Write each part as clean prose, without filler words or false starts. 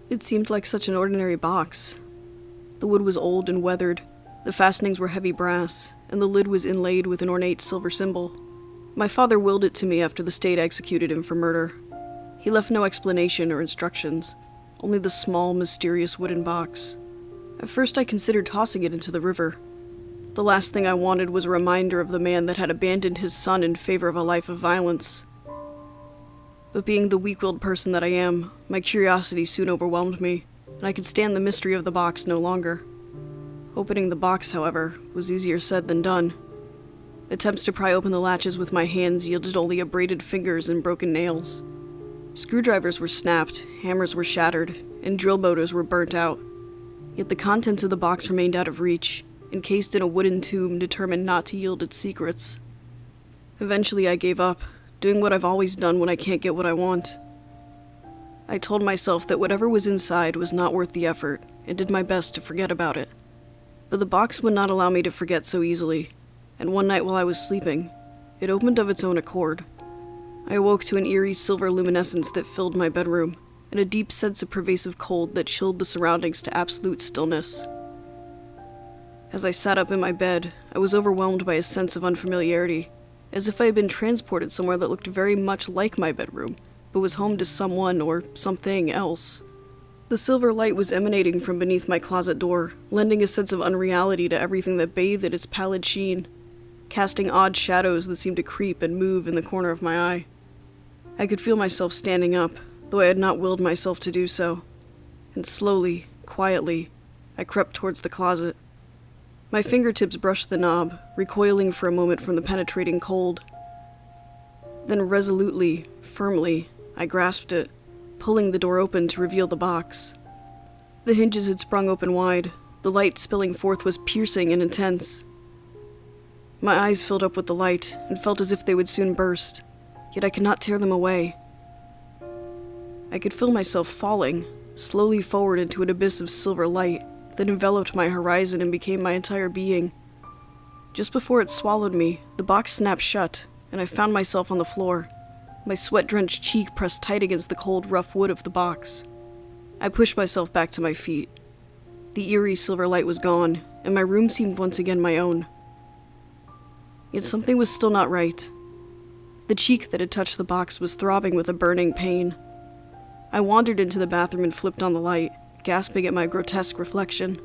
It seemed like such an ordinary box. The wood was old and weathered, the fastenings were heavy brass, and the lid was inlaid with an ornate silver symbol. My father willed it to me after the state executed him for murder. He left no explanation or instructions, only the small, mysterious wooden box. At first I considered tossing it into the river. The last thing I wanted was a reminder of the man that had abandoned his son in favor of a life of violence. But being the weak-willed person that I am, my curiosity soon overwhelmed me, and I could stand the mystery of the box no longer. Opening the box, however, was easier said than done. Attempts to pry open the latches with my hands yielded only abraded fingers and broken nails. Screwdrivers were snapped, hammers were shattered, and drill motors were burnt out. Yet the contents of the box remained out of reach, encased in a wooden tomb determined not to yield its secrets. Eventually I gave up, doing what I've always done when I can't get what I want. I told myself that whatever was inside was not worth the effort, and did my best to forget about it. But the box would not allow me to forget so easily, and one night while I was sleeping, it opened of its own accord. I awoke to an eerie silver luminescence that filled my bedroom, and a deep sense of pervasive cold that chilled the surroundings to absolute stillness. As I sat up in my bed, I was overwhelmed by a sense of unfamiliarity, as if I had been transported somewhere that looked very much like my bedroom, but was home to someone or something else. The silver light was emanating from beneath my closet door, lending a sense of unreality to everything that bathed in its pallid sheen, casting odd shadows that seemed to creep and move in the corner of my eye. I could feel myself standing up, though I had not willed myself to do so, and slowly, quietly, I crept towards the closet. My fingertips brushed the knob, recoiling for a moment from the penetrating cold. Then resolutely, firmly, I grasped it, pulling the door open to reveal the box. The hinges had sprung open wide. The light spilling forth was piercing and intense. My eyes filled up with the light and felt as if they would soon burst, yet I could not tear them away. I could feel myself falling, slowly forward into an abyss of silver light that enveloped my horizon and became my entire being. Just before it swallowed me, the box snapped shut, and I found myself on the floor, my sweat-drenched cheek pressed tight against the cold, rough wood of the box. I pushed myself back to my feet. The eerie silver light was gone, and my room seemed once again my own. Yet something was still not right. The cheek that had touched the box was throbbing with a burning pain. I wandered into the bathroom and flipped on the light, gasping at my grotesque reflection.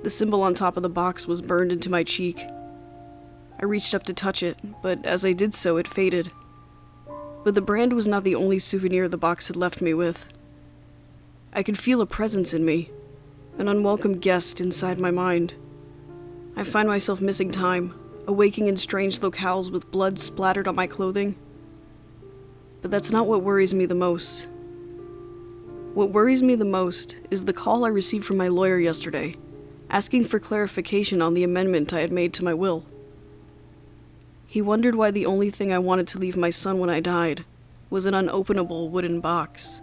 The symbol on top of the box was burned into my cheek. I reached up to touch it, but as I did so, it faded. But the brand was not the only souvenir the box had left me with. I could feel a presence in me, an unwelcome guest inside my mind. I find myself missing time, awaking in strange locales with blood splattered on my clothing. But that's not what worries me the most. What worries me the most is the call I received from my lawyer yesterday, asking for clarification on the amendment I had made to my will. He wondered why the only thing I wanted to leave my son when I died was an unopenable wooden box.